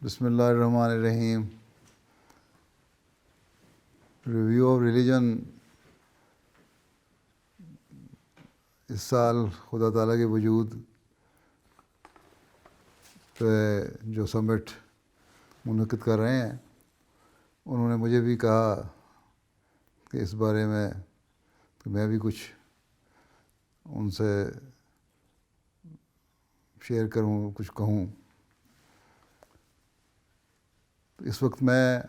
بسم اللہ الرحمن الرحیم. Review of religion. اس سال خدا تعالیٰ کے وجود پہ جو سمٹ منعقد کر رہے ہیں انہوں نے مجھے بھی کہا کہ اس بارے میں کہ میں بھی کچھ ان سے شیئر کروں، کچھ کہوں. اس وقت میں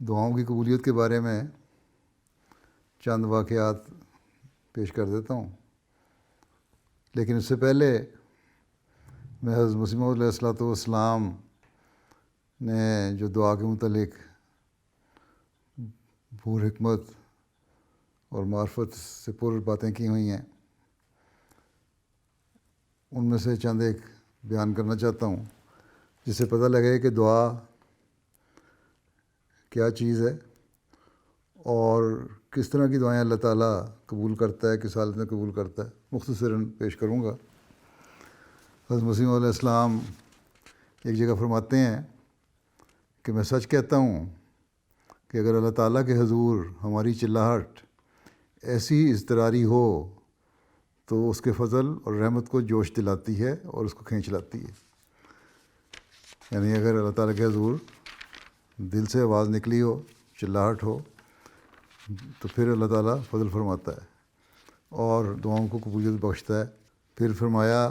دعاؤں کی قبولیت کے بارے میں چند واقعات پیش کر دیتا ہوں، لیکن اس سے پہلے میں حضرت مسیح موعود علیہ الصلوۃ والسلام نے جو دعا کے متعلق پور حکمت اور معرفت سے پر باتیں کی ہوئی ہیں ان میں سے چند ایک بیان کرنا چاہتا ہوں، جس سے پتہ لگے کہ دعا کیا چیز ہے اور کس طرح کی دعائیں اللہ تعالیٰ قبول کرتا ہے، کس حالت میں قبول کرتا ہے. مختصراً پیش کروں گا. حضرت مسیح علیہ السلام ایک جگہ فرماتے ہیں کہ میں سچ کہتا ہوں کہ اگر اللہ تعالیٰ کے حضور ہماری چلاہٹ ایسی اضطراری ہو تو اس کے فضل اور رحمت کو جوش دلاتی ہے اور اس کو کھینچ لاتی ہے. یعنی اگر اللہ تعالیٰ کے حضور دل سے آواز نکلی ہو، چلاہٹ ہو، تو پھر اللہ تعالیٰ فضل فرماتا ہے اور دعاؤں کو قبولیت بخشتا ہے. پھر فرمایا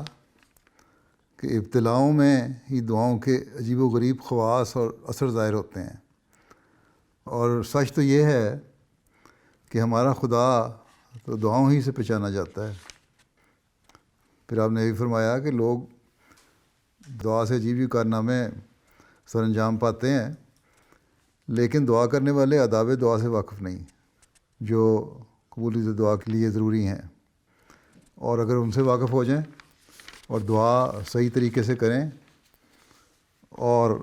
کہ ابتلاؤں میں ہی دعاؤں کے عجیب و غریب خواص اور اثر ظاہر ہوتے ہیں، اور سچ تو یہ ہے کہ ہمارا خدا تو دعاؤں ہی سے پہچانا جاتا ہے. پھر آپ نے یہ بھی فرمایا کہ لوگ دعا سے عجیب کارنامے سر انجام پاتے ہیں، لیکن دعا کرنے والے آداب دعا سے واقف نہیں جو قبولیت دعا کے لیے ضروری ہیں، اور اگر ان سے واقف ہو جائیں اور دعا صحیح طریقے سے کریں اور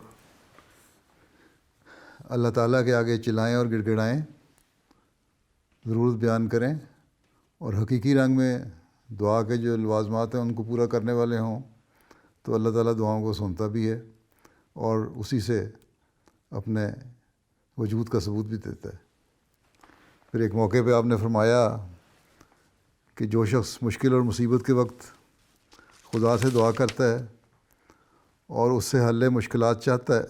اللہ تعالیٰ کے آگے چلائیں اور گڑ گڑائیں، ضرورت بیان کریں اور حقیقی رنگ میں دعا کے جو لوازمات ہیں ان کو پورا کرنے والے ہوں، تو اللہ تعالیٰ دعاؤں کو سنتا بھی ہے اور اسی سے اپنے وجود کا ثبوت بھی دیتا ہے. پھر ایک موقع پہ آپ نے فرمایا کہ جو شخص مشکل اور مصیبت کے وقت خدا سے دعا کرتا ہے اور اس سے حل مشکلات چاہتا ہے،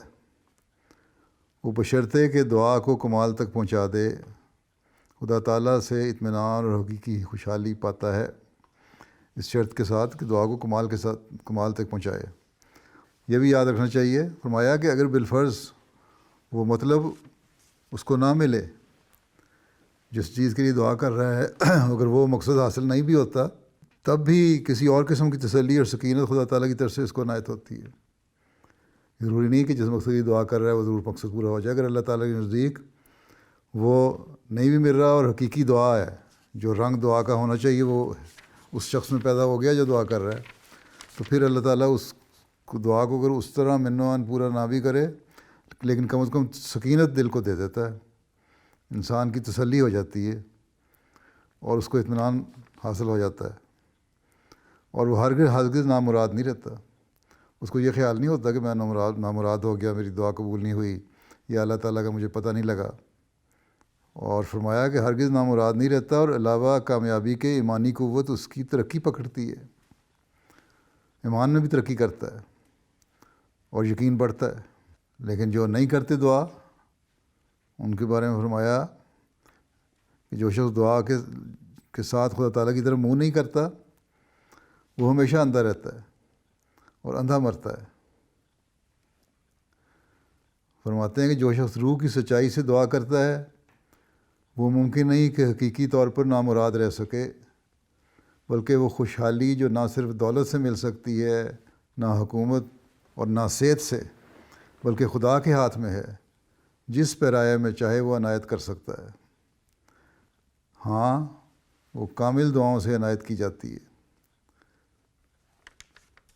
وہ بشرطے کہ دعا کو کمال تک پہنچا دے خدا تعالیٰ سے اطمینان اور حقیقی خوشحالی پاتا ہے، اس شرط کے ساتھ کہ دعا کو کمال تک پہنچائے. یہ بھی یاد رکھنا چاہیے. فرمایا کہ اگر بالفرض وہ مطلب اس کو نہ ملے جس چیز کے لیے دعا کر رہا ہے، اگر وہ مقصد حاصل نہیں بھی ہوتا تب بھی کسی اور قسم کی تسلی اور سکینت خدا تعالیٰ کی طرف سے اس کو عنایت ہوتی ہے. ضروری نہیں کہ جس مقصد کی دعا کر رہا ہے وہ ضرور مقصد پورا ہو جائے. اگر اللہ تعالیٰ کے نزدیک وہ نہیں بھی مل رہا اور حقیقی دعا ہے، جو رنگ دعا کا ہونا چاہیے وہ اس شخص میں پیدا ہو گیا جو دعا کر رہا ہے، تو پھر اللہ تعالیٰ اس دعا کو اگر اس طرح منوان پورا نہ بھی کرے لیکن کم از کم سکینت دل کو دے دیتا ہے، انسان کی تسلی ہو جاتی ہے اور اس کو اطمینان حاصل ہو جاتا ہے، اور وہ ہرگز نامراد نہیں رہتا. اس کو یہ خیال نہیں ہوتا کہ میں نامراد ہو گیا، میری دعا قبول نہیں ہوئی یا اللہ تعالیٰ کا مجھے پتہ نہیں لگا. اور فرمایا کہ ہرگز نامراد نہیں رہتا، اور علاوہ کامیابی کے ایمانی قوت اس کی ترقی پکڑتی ہے، ایمان میں بھی ترقی کرتا ہے اور یقین بڑھتا ہے. لیکن جو نہیں کرتے دعا ان کے بارے میں فرمایا کہ جو شخص دعا کے ساتھ خدا تعالیٰ کی طرف منہ نہیں کرتا وہ ہمیشہ اندھا رہتا ہے اور اندھا مرتا ہے. فرماتے ہیں کہ جو شخص روح کی سچائی سے دعا کرتا ہے وہ ممکن نہیں کہ حقیقی طور پر نامراد رہ سکے، بلکہ وہ خوشحالی جو نہ صرف دولت سے مل سکتی ہے، نہ حکومت اور نہ صحت سے، بلکہ خدا کے ہاتھ میں ہے، جس پیرایہ میں چاہے وہ عنایت کر سکتا ہے. ہاں، وہ کامل دعاؤں سے عنایت کی جاتی ہے.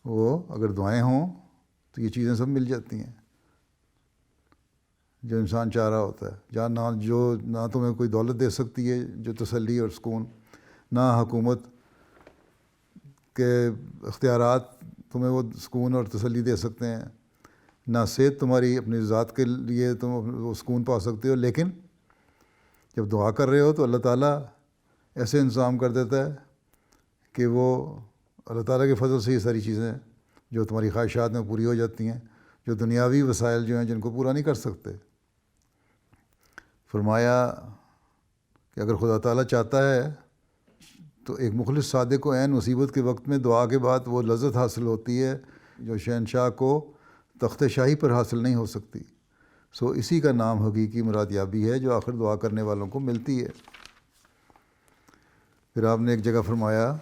وہ اگر دعائیں ہوں تو یہ چیزیں سب مل جاتی ہیں جو انسان چاہ رہا ہوتا ہے. جہاں نہ تمہیں کوئی دولت دے سکتی ہے جو تسلی اور سکون، نہ حکومت کے اختیارات تمہیں وہ سکون اور تسلی دے سکتے ہیں، نہ صحت تمہاری اپنی ذات کے لیے تم سکون پا سکتے ہو، لیکن جب دعا کر رہے ہو تو اللہ تعالیٰ ایسے انتظام کر دیتا ہے کہ وہ اللہ تعالیٰ کے فضل سے یہ ساری چیزیں جو تمہاری خواہشات میں پوری ہو جاتی ہیں، جو دنیاوی وسائل جو ہیں جن کو پورا نہیں کر سکتے۔ فرمایا کہ اگر خدا تعالیٰ چاہتا ہے تو ایک مخلص صادق کو عین مصیبت کے وقت میں دعا کے بعد وہ لذت حاصل ہوتی ہے جو شہنشاہ کو تخت شاہی پر حاصل نہیں ہو سکتی۔ سو اسی کا نام حقیقی مراد یابی ہے جو آخر دعا کرنے والوں کو ملتی ہے۔ پھر آپ نے ایک جگہ فرمایا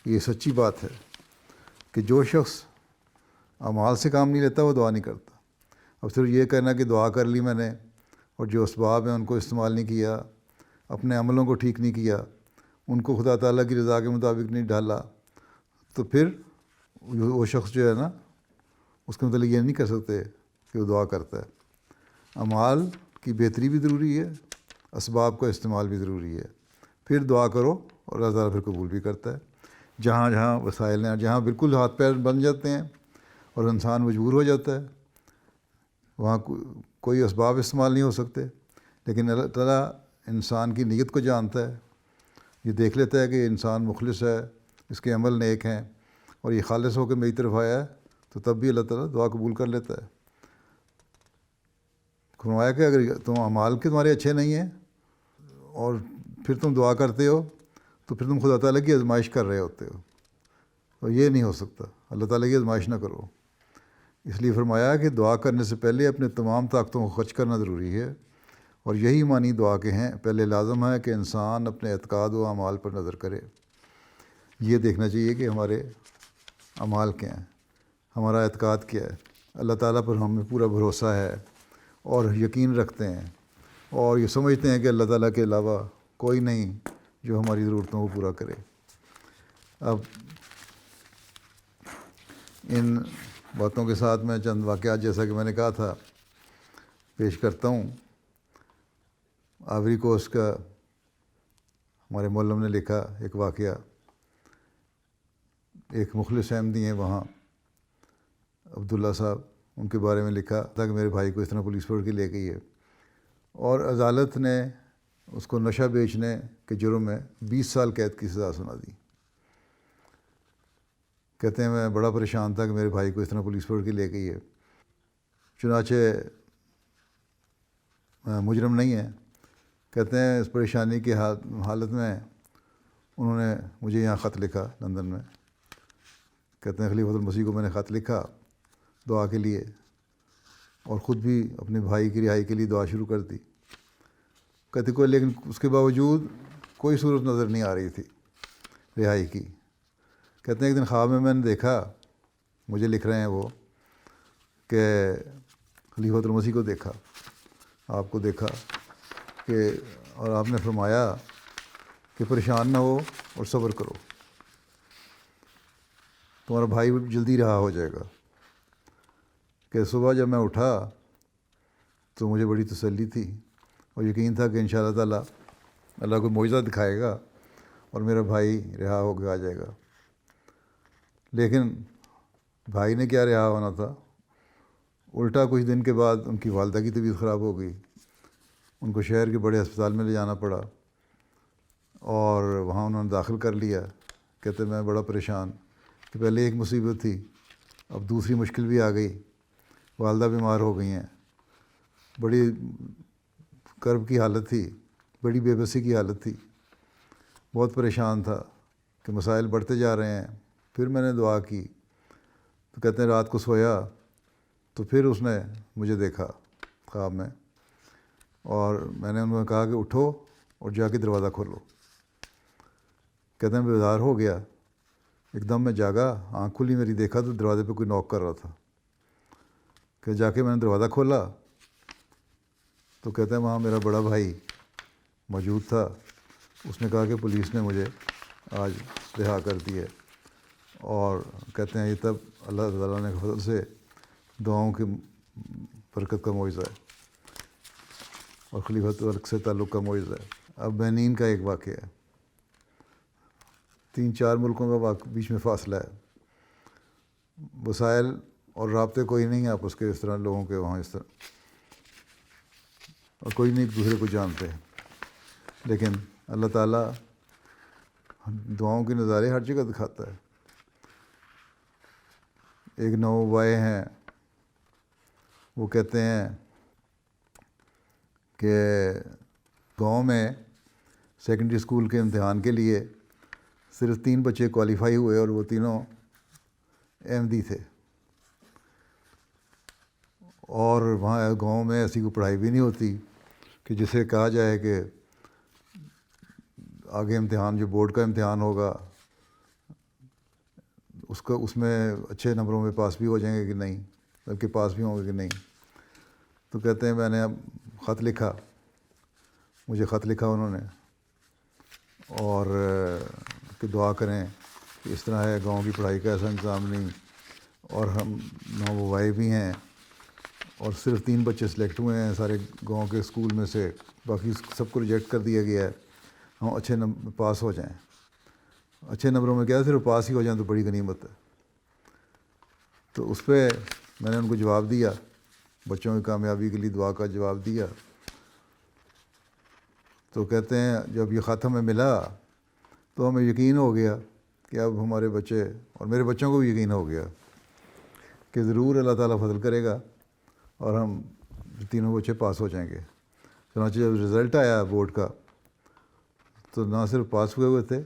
کہ یہ سچی بات ہے کہ جو شخص اعمال سے کام نہیں لیتا وہ دعا نہیں کرتا۔ اب صرف یہ کہنا کہ دعا کر لی میں نے اور جو اسباب ہیں ان کو استعمال نہیں کیا، اپنے عملوں کو ٹھیک نہیں کیا، ان کو خدا تعالیٰ کی رضا کے مطابق نہیں ڈالا، تو پھر وہ شخص جو ہے نا اس کے متعلق یہ نہیں کر سکتے کہ وہ دعا کرتا ہے۔ اعمال کی بہتری بھی ضروری ہے، اسباب کا استعمال بھی ضروری ہے، پھر دعا کرو اور اللہ تعالیٰ پھر قبول بھی کرتا ہے۔ جہاں جہاں وسائل ہیں، جہاں بالکل ہاتھ پیر بن جاتے ہیں اور انسان مجبور ہو جاتا ہے، وہاں کوئی اسباب استعمال نہیں ہو سکتے، لیکن اللہ تعالیٰ انسان کی نیت کو جانتا ہے، یہ دیکھ لیتا ہے کہ انسان مخلص ہے، اس کے عمل نیک ہیں اور یہ خالص ہو کے میری طرف آیا ہے، تو تب بھی اللہ تعالیٰ دعا قبول کر لیتا ہے۔ فرمایا کہ اگر تم اعمال کے تمہارے اچھے نہیں ہیں اور پھر تم دعا کرتے ہو تو پھر تم خدا تعالیٰ کی آزمائش کر رہے ہوتے ہو، اور یہ نہیں ہو سکتا، اللہ تعالیٰ کی آزمائش نہ کرو۔ اس لیے فرمایا کہ دعا کرنے سے پہلے اپنے تمام طاقتوں کو خرچ کرنا ضروری ہے، اور یہی معنی دعا کے ہیں۔ پہلے لازم ہے کہ انسان اپنے اعتقاد و اعمال پر نظر کرے، یہ دیکھنا چاہیے کہ ہمارے اعمال کیا ہیں، ہمارا اعتقاد کیا ہے، اللہ تعالیٰ پر ہمیں پورا بھروسہ ہے اور یقین رکھتے ہیں اور یہ سمجھتے ہیں کہ اللہ تعالیٰ کے علاوہ کوئی نہیں جو ہماری ضرورتوں کو پورا کرے۔ اب ان باتوں کے ساتھ میں چند واقعات جیسا کہ میں نے کہا تھا پیش کرتا ہوں۔ آوری کوسٹ کا ہمارے مولم نے لکھا ایک واقعہ، ایک مخلص احمدی ہیں وہاں عبداللہ صاحب، ان کے بارے میں لکھا تھا کہ میرے بھائی کو اس طرح پولیس پکڑ کے لے گئی ہے اور عدالت نے اس کو نشہ بیچنے کے جرم میں 20 سال قید کی سزا سنا دی۔ کہتے ہیں میں بڑا پریشان تھا کہ میرے بھائی کو اس طرح پولیس پکڑ کے لے گئی ہے، چنانچہ مجرم نہیں ہے۔ کہتے ہیں اس پریشانی کی حالت میں انہوں نے مجھے یہاں خط لکھا لندن میں، کہتے ہیں خلیفۃ المسیح کو میں نے خط لکھا دعا کے لیے اور خود بھی اپنے بھائی کی رہائی کے لیے دعا شروع کر دی۔ کہتے کوئی، لیکن اس کے باوجود کوئی صورت نظر نہیں آ رہی تھی رہائی کی۔ کہتے ہیں ایک دن خواب میں نے دیکھا، مجھے لکھ رہے ہیں وہ، کہ خلیفۃ المسیح کو دیکھا، آپ کو دیکھا کہ اور آپ نے فرمایا کہ پریشان نہ ہو اور صبر کرو، تمہارا بھائی جلدی رہا ہو جائے گا۔ کہ صبح جب میں اٹھا تو مجھے بڑی تسلی تھی اور یقین تھا کہ انشاءاللہ تعالیٰ اللہ کو معجزہ دکھائے گا اور میرا بھائی رہا ہو کے آ جائے گا۔ لیکن بھائی نے کیا رہا ہونا تھا، الٹا کچھ دن کے بعد ان کی والدہ کی طبیعت خراب ہو گئی، ان کو شہر کے بڑے ہسپتال میں لے جانا پڑا اور وہاں انہوں نے داخل کر لیا۔ کہتے میں بڑا پریشان کہ پہلے ایک مصیبت تھی، اب دوسری مشکل بھی آ گئی، والدہ بیمار ہو گئی ہیں، بڑی کرب کی حالت تھی، بڑی بے بسی کی حالت تھی، بہت پریشان تھا کہ مسائل بڑھتے جا رہے ہیں۔ پھر میں نے دعا کی تو کہتے ہیں رات کو سویا تو پھر اس نے مجھے دیکھا خواب میں، اور میں نے انہوں نے کہا کہ اٹھو اور جا کے دروازہ کھولو۔ کہتے ہیں بیدار ہو گیا، ایک دم میں جاگا، آنکھ کھلی میری، دیکھا تو دروازے پہ کوئی نوک کر رہا تھا۔ کہ جا کے میں نے دروازہ کھولا تو کہتے ہیں وہاں میرا بڑا بھائی موجود تھا، اس نے کہا کہ پولیس نے مجھے آج رہا کر دی ہے، اور کہتے ہیں یہ تب اللہ تعالیٰ نے فضل سے دعاؤں کی برکت کا معجزہ ہے اور خلیفۃ الگ سے تعلق کا معجزہ ہے۔ اب بینین کا ایک واقعہ ہے، 3-4 ملکوں کا بیچ میں فاصلہ ہے، وسائل اور رابطے کوئی نہیں ہے آپس کے اس طرح لوگوں کے وہاں اس طرح، اور کوئی نہیں ایک دوسرے کو جانتے. لیکن اللہ تعالیٰ دعاؤں کے نظارے ہر جگہ دکھاتا ہے. ایک نوابائے ہیں، وہ کہتے ہیں کہ گاؤں میں سیکنڈری اسکول کے امتحان کے لیے صرف 3 بچے کوالیفائی ہوئے اور وہ تینوں احمدی تھے. اور وہاں گاؤں میں ایسی کوئی پڑھائی بھی نہیں ہوتی کہ جسے کہا جائے کہ آگے امتحان جو بورڈ کا امتحان ہوگا اس میں اچھے نمبروں میں پاس بھی ہو جائیں گے کہ نہیں، بلکہ پاس بھی ہوں گے کہ نہیں. تو کہتے ہیں میں نے اب خط لکھا، مجھے خط لکھا انہوں نے، اور کہ دعا کریں کہ اس طرح ہے، گاؤں کی پڑھائی کا ایسا انتظام نہیں، اور ہم نوابائی بھی ہیں، اور صرف 3 بچے سلیکٹ ہوئے ہیں سارے گاؤں کے اسکول میں سے، باقی سب کو ریجیکٹ کر دیا گیا ہے. ہم اچھے پاس ہو جائیں. اچھے نمبروں میں کیا صرف پاس ہی ہو جائیں تو بڑی غنیمت ہے. تو اس پہ میں نے ان کو جواب دیا، بچوں کی کامیابی کے لیے دعا کا جواب دیا. تو کہتے ہیں جب یہ خط ہمیں ملا تو ہمیں یقین ہو گیا کہ اب ہمارے بچے، اور میرے بچوں کو بھی یقین ہو گیا کہ ضرور اللہ تعالیٰ فضل کرے گا اور ہم تینوں بچے پاس ہو جائیں گے. چنانچہ جب رزلٹ آیا بورڈ کا تو نہ صرف پاس ہوئے تھے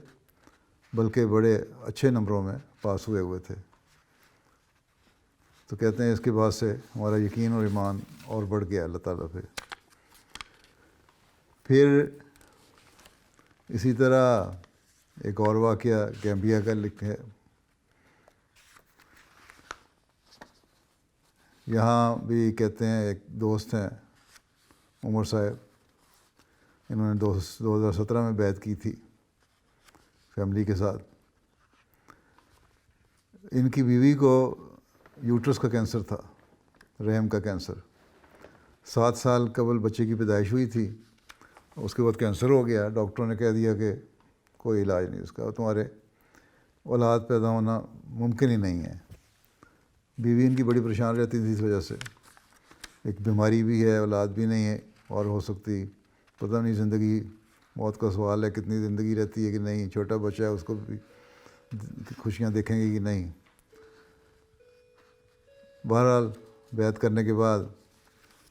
بلکہ بڑے اچھے نمبروں میں پاس ہوئے تھے. تو کہتے ہیں اس کے بعد سے ہمارا یقین اور ایمان اور بڑھ گیا اللہ تعالیٰ پہ. پھر اسی طرح ایک اور واقعہ گیمبیا کا ہے. یہاں بھی کہتے ہیں ایک دوست ہیں عمر صاحب، انہوں نے 2017 میں بیعت کی تھی فیملی کے ساتھ. ان کی بیوی کو یوٹرس کا کینسر تھا، رحم کا کینسر. 7 سال قبل بچے کی پیدائش ہوئی تھی، اس کے بعد کینسر ہو گیا. ڈاکٹروں نے کہہ دیا کہ کوئی علاج نہیں اس کا، تمہارے اولاد پیدا ہونا ممکن ہی نہیں ہے. بیوی ان کی بڑی پریشان رہتی تھی اس وجہ سے، ایک بیماری بھی ہے، اولاد بھی نہیں ہے، اور ہو سکتی پتہ نہیں، زندگی موت کا سوال ہے، کتنی زندگی رہتی ہے کہ نہیں، چھوٹا بچہ ہے اس کو بھی خوشیاں دیکھیں گے کہ نہیں. بہرحال بیعت کرنے کے بعد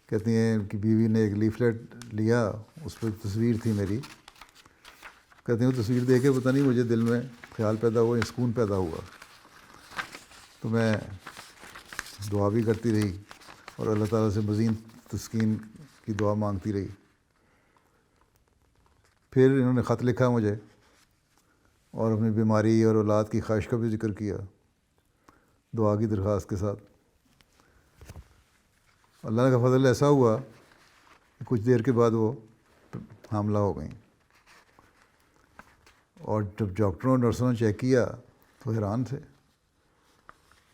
کہتی ہیں کہ بیوی نے ایک لیفلیٹ لیا، اس پہ تصویر تھی میری. کہتی ہیں وہ تصویر دیکھ کے پتہ نہیں مجھے دل میں خیال پیدا ہوا، سکون پیدا ہوا. تو میں دعا بھی کرتی رہی اور اللہ تعالیٰ سے مزید تسکین کی دعا مانگتی رہی. پھر انہوں نے خط لکھا مجھے اور اپنی بیماری اور اولاد کی خواہش کا بھی ذکر کیا دعا کی درخواست کے ساتھ. اللہ کا فضل ایسا ہوا کہ کچھ دیر کے بعد وہ حاملہ ہو گئیں. اور جب ڈاکٹروں اور نرسوں نے چیک کیا تو حیران تھے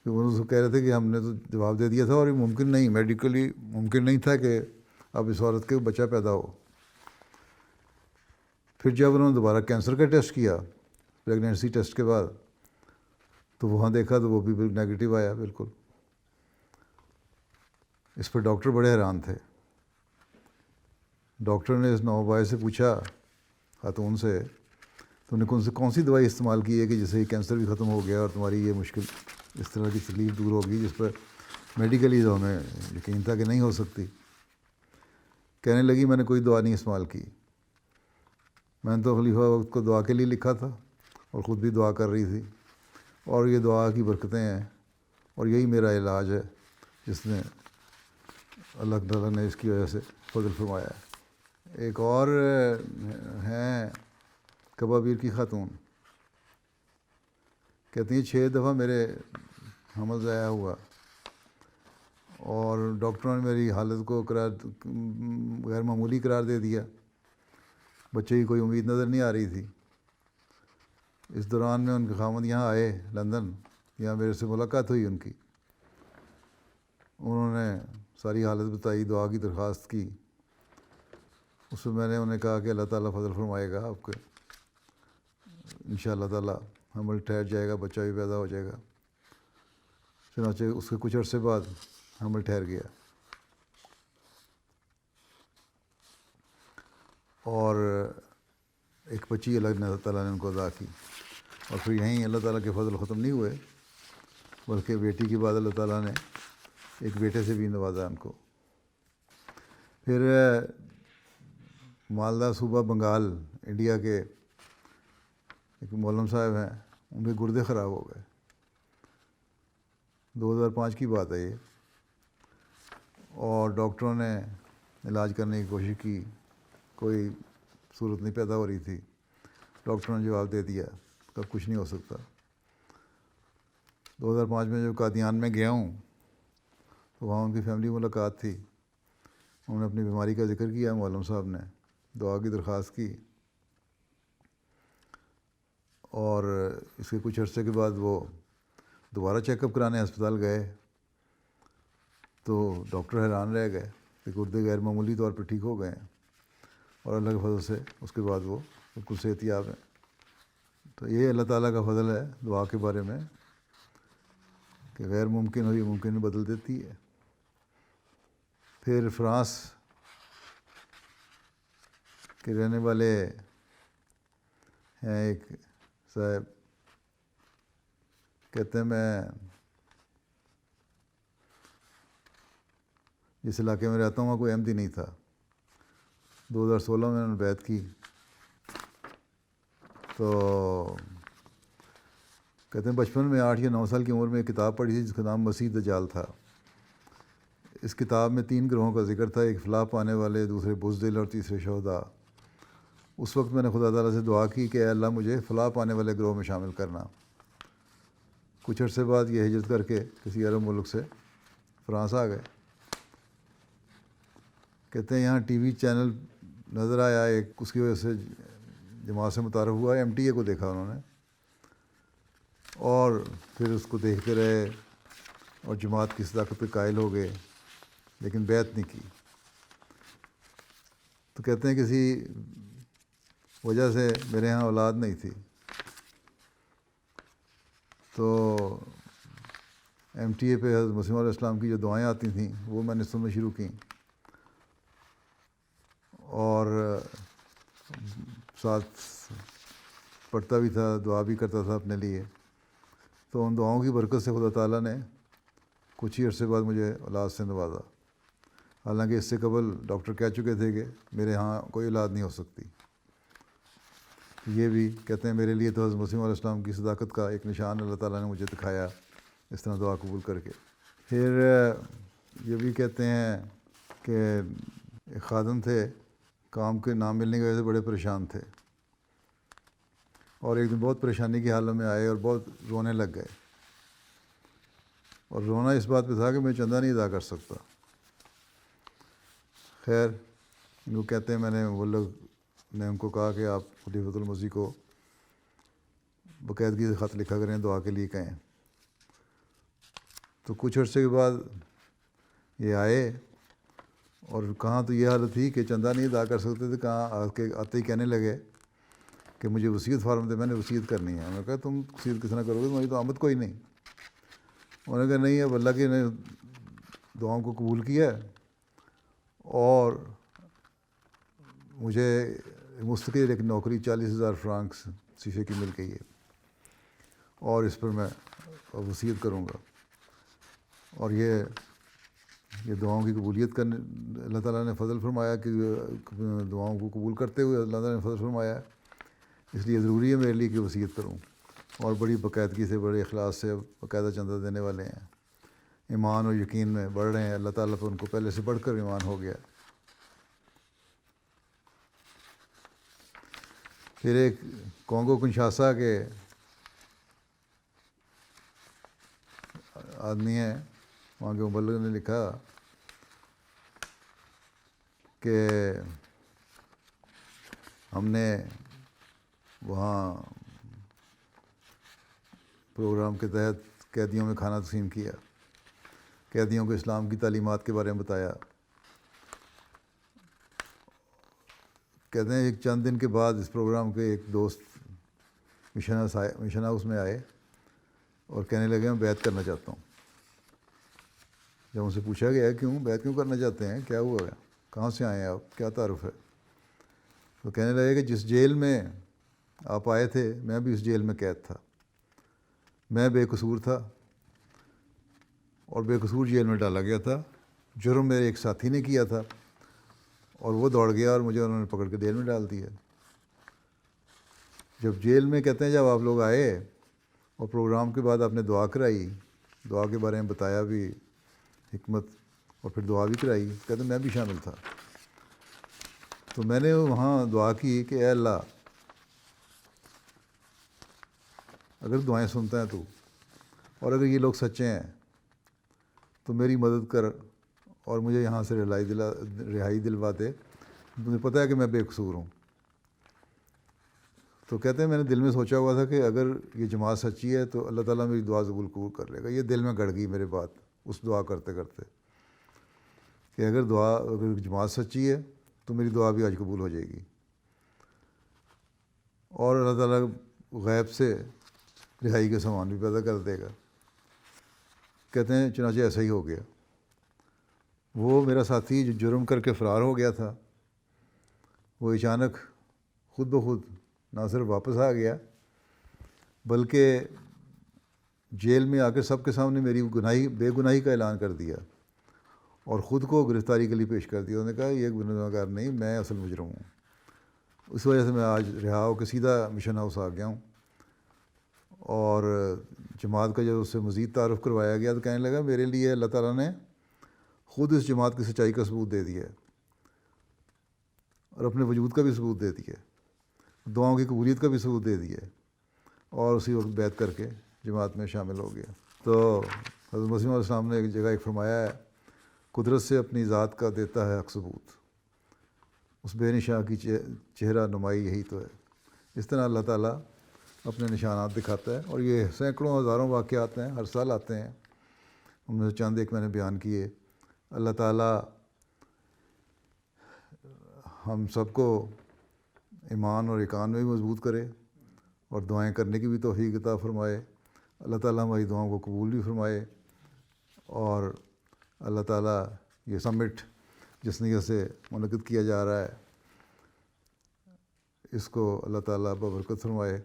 کہ وہ کہہ رہے تھے کہ ہم نے تو جواب دے دیا تھا اور یہ ممکن نہیں، میڈیکلی ممکن نہیں تھا کہ اب اس عورت کے بچہ پیدا ہو. پھر جب انہوں نے دوبارہ کینسر کا ٹیسٹ کیا پریگنینسی ٹیسٹ کے بعد تو وہاں دیکھا تو وہ بھی نیگیٹو آیا بالکل. اس پر ڈاکٹر بڑے حیران تھے. ڈاکٹر نے اس نوابائے سے پوچھا، خاتون سے، تم نے کون سی دوائی استعمال کی ہے کہ جس سے یہ کینسر بھی ختم ہو گیا اور تمہاری یہ مشکل اس طرح کی تکلیف دور ہوگی جس پر میڈیکلی تو ہمیں یقین تھا کہ نہیں ہو سکتی. کہنے لگی میں نے کوئی دوا نہیں استعمال کی، میں نے تو خلیفہ وقت کو دعا کے لیے لکھا تھا اور خود بھی دعا کر رہی تھی، اور یہ دعا کی برکتیں ہیں اور یہی میرا علاج ہے جس نے اللہ تعالیٰ نے اس کی وجہ سے فضل فرمایا ہے. ایک اور ہیں کبابیر کی خاتون، کہتی ہیں 6 دفعہ میرے حمل ضائع ہوا اور ڈاکٹروں نے میری حالت کو غیر معمولی قرار دے دیا، بچے کی کوئی امید نظر نہیں آ رہی تھی. اس دوران میں ان کے خاوند یہاں آئے لندن، یہاں میرے سے ملاقات ہوئی ان کی. انہوں نے ساری حالت بتائی، دعا کی درخواست کی. اس میں میں نے انہیں کہا کہ اللہ تعالیٰ فضل فرمائے گا آپ کے، انشاء اللہ تعالیٰ حمل ٹھہر جائے گا، بچہ بھی پیدا ہو جائے گا. چنانچہ اس کے کچھ عرصے بعد حمل ٹھہر گیا، اور ایک بچی اللہ تعالیٰ نے ان کو عطا کی. اور پھر یہیں اللہ تعالیٰ کے فضل ختم نہیں ہوئے، بلکہ بیٹی کے بعد اللہ تعالیٰ نے ایک بیٹے سے بھی نوازا ان کو. پھر مالدہ صوبہ بنگال انڈیا کے ایک مولم صاحب ہیں، ان کے گردے خراب ہو گئے. 2005 کی بات ہے یہ، اور ڈاکٹروں نے علاج کرنے کی کوشش کی، کوئی صورت نہیں پیدا ہو رہی تھی. ڈاکٹروں نے جواب دے دیا کہ کچھ نہیں ہو سکتا. 2005 میں جب قادیان میں گیا ہوں تو وہاں ان کی فیملی ملاقات تھی. انہوں نے اپنی بیماری کا ذکر کیا، مولم صاحب نے دعا کی درخواست کی، اور اس کے کچھ عرصے کے بعد وہ دوبارہ چیک اپ کرانے ہسپتال گئے تو ڈاکٹر حیران رہ گئے کہ گردے غیر معمولی طور پہ ٹھیک ہو گئے ہیں، اور اللہ کے فضل سے اس کے بعد وہ بالکل صحت یاب ہیں. تو یہ اللہ تعالیٰ کا فضل ہے دعا کے بارے میں، کہ غیر ممکن ہو یہ ممکن میں بدل دیتی ہے. پھر فرانس کے رہنے والے ہیں ایک صاحب، کہتے ہیں میں جس علاقے میں رہتا ہوں وہاں کوئی احمدی نہیں تھا. 2016 میں انہوں نے بیعت کی تو کہتے ہیں بچپن میں 8 یا 9 سال کی عمر میں ایک کتاب پڑھی تھی جس کا نام مسیح دجال تھا. اس کتاب میں 3 گروہوں کا ذکر تھا، ایک فلاح پانے والے، دوسرے بزدل اور تیسرے شہداء. اس وقت میں نے خدا تعالیٰ سے دعا کی کہ اے اللہ مجھے فلاح پانے والے گروہ میں شامل کرنا. کچھ عرصے بعد یہ ہجرت کر کے کسی عرب ملک سے فرانس آ گئے. کہتے ہیں یہاں ٹی وی چینل نظر آیا ایک، اس کی وجہ سے جماعت سے متعارف ہوا. MTA کو دیکھا انہوں نے، اور پھر اس کو دیکھتے رہے اور جماعت کی صداقت پہ قائل ہو گئے، لیکن بیعت نہیں کی. تو کہتے ہیں کسی وجہ سے میرے ہاں اولاد نہیں تھی، تو MTA پہ حضرت مسیح علیہ السلام کی جو دعائیں آتی تھیں وہ میں نے سننا شروع کیں، اور ساتھ پڑھتا بھی تھا، دعا بھی کرتا تھا اپنے لیے. تو ان دعاؤں کی برکت سے خدا تعالیٰ نے کچھ ہی عرصے بعد مجھے اولاد سے نوازا. حالانکہ اس سے قبل ڈاکٹر کہہ چکے تھے کہ میرے ہاں کوئی اولاد نہیں ہو سکتی. یہ بھی کہتے ہیں میرے لیے تو حضرت مسیح علیہ السلام کی صداقت کا ایک نشان اللہ تعالیٰ نے مجھے دکھایا اس طرح دعا قبول کر کے. پھر یہ بھی کہتے ہیں کہ ایک خادم تھے، کام کے نام ملنے کی وجہ سے بڑے پریشان تھے، اور ایک دن بہت پریشانی کی حالت میں آئے اور بہت رونے لگ گئے. اور رونا اس بات پہ تھا کہ میں چندہ نہیں ادا کر سکتا. خیر ان کو کہتے ہیں میں نے وہ لوگ نے ان کو کہا کہ آپ خلیفۃ المسیح کو باقاعدگی سے خط لکھا کریں، دعا کے لیے کہیں. تو کچھ عرصے کے بعد یہ آئے، اور کہاں تو یہ حالت تھی کہ چندہ نہیں ادا کر سکتے تھے، کہاں آتے ہی کہنے لگے کہ مجھے وصیت فارم دے، میں نے وصیت کرنی ہے. میں نے کہا تم وصیت کس طرح کرو گے، تمہاری تو آمد کوئی نہیں. انہوں نے کہا نہیں، اب اللہ کی نے دعاؤں کو قبول کیا ہے اور مجھے مستقل ایک نوکری 40,000 فرانکس شیشے کی مل گئی ہے، اور اس پر میں وصیت کروں گا. اور یہ دعاؤں کی قبولیت کرنے اللہ تعالیٰ نے فضل فرمایا، کہ دعاؤں کو قبول کرتے ہوئے اللہ تعالیٰ نے فضل فرمایا، اس لیے ضروری ہے میرے لیے کہ وصیت کروں. اور بڑی باقاعدگی سے، بڑے اخلاص سے باقاعدہ چندہ دینے والے ہیں، ایمان اور یقین میں بڑھ رہے ہیں. اللہ تعالیٰ پر ان کو پہلے سے بڑھ کر ایمان ہو گیا. پھر ایک کانگو کنشاسا کے آدمی ہیں، وہاں کے مبلغ نے لکھا کہ ہم نے وہاں پروگرام کے تحت قیدیوں میں کھانا تقسیم کیا، قیدیوں کو اسلام کی تعلیمات کے بارے میں بتایا. کہتے ہیں ایک چند دن کے بعد اس پروگرام کے ایک دوست مشن ہاؤس میں آئے اور کہنے لگے میں بیعت کرنا چاہتا ہوں. جب ان سے پوچھا گیا کیوں بیعت کیوں کرنا چاہتے ہیں, کیا ہوا ہے, کہاں سے آئے ہیں آپ, کیا تعارف ہے, تو کہنے لگے کہ جس جیل میں آپ آئے تھے میں بھی اس جیل میں قید تھا, میں بے قصور تھا اور بے قصور جیل میں ڈالا گیا تھا. جرم میرے ایک ساتھی نے کیا تھا اور وہ دوڑ گیا اور مجھے انہوں نے پکڑ کے جیل میں ڈال دیا. جب جیل میں کہتے ہیں جب آپ لوگ آئے اور پروگرام کے بعد آپ نے دعا کرائی, دعا کے بارے میں بتایا بھی حکمت, اور پھر دعا بھی کرائی, کہتے ہیں میں بھی شامل تھا. تو میں نے وہاں دعا کی کہ اے اللہ اگر دعائیں سنتا ہے تو, اور اگر یہ لوگ سچے ہیں تو میری مدد کر اور مجھے یہاں سے رہائی دلوا دے, مجھے پتہ ہے کہ میں بے قصور ہوں. تو کہتے ہیں میں نے دل میں سوچا ہوا تھا کہ اگر یہ جماعت سچی ہے تو اللہ تعالیٰ میری دعا قبول کر لے گا. یہ دل میں گڑ گئی میرے بات اس دعا کرتے کرتے کہ اگر جماعت سچی ہے تو میری دعا بھی آج قبول ہو جائے گی اور اللہ تعالیٰ غیب سے رہائی کے سامان بھی پیدا کر دے گا. کہتے ہیں چنانچہ ایسا ہی ہو گیا. وہ میرا ساتھی جو جرم کر کے فرار ہو گیا تھا وہ اچانک خود بخود نہ صرف واپس آ گیا بلکہ جیل میں آ کے سب کے سامنے میری بے گناہی کا اعلان کر دیا اور خود کو گرفتاری کے لیے پیش کر دیا. انہوں نے کہا یہ گناہ گار نہیں, میں اصل مجرم ہوں. اس وجہ سے میں آج رہا ہو کے سیدھا مشن ہاؤس آ گیا ہوں. اور جماعت کا جب اس سے مزید تعارف کروایا گیا تو کہنے لگا میرے لیے اللہ تعالیٰ نے خود اس جماعت کی سچائی کا ثبوت دے دیا ہے اور اپنے وجود کا بھی ثبوت دے دیا ہے, دعاؤں کی قبولیت کا بھی ثبوت دے دیا ہے, اور اسی وقت بیعت کر کے جماعت میں شامل ہو گیا. تو حضرت مسیح علیہ السلام نے ایک جگہ ایک فرمایا ہے قدرت سے اپنی ذات کا دیتا ہے حق ثبوت, اس بے نشاں کی چہرہ نمائی یہی تو ہے. اس طرح اللہ تعالیٰ اپنے نشانات دکھاتا ہے اور یہ سینکڑوں ہزاروں واقعات ہیں, ہر سال آتے ہیں. ان میں سے چند ایک میں نے بیان کیے. اللہ تعالیٰ ہم سب کو ایمان اور ایقان میں بھی مضبوط کرے اور دعائیں کرنے کی بھی توفیق عطا فرمائے. اللہ تعالیٰ ہماری دعاؤں کو قبول بھی فرمائے, اور اللہ تعالیٰ یہ سمٹ جس نیت سے منعقد کیا جا رہا ہے اس کو اللہ تعالیٰ ببرکت فرمائے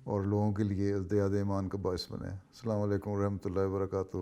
اور لوگوں کے لیے ازدیاد ایمان کا باعث بنے. السلام علیکم ورحمۃ اللہ وبرکاتہ.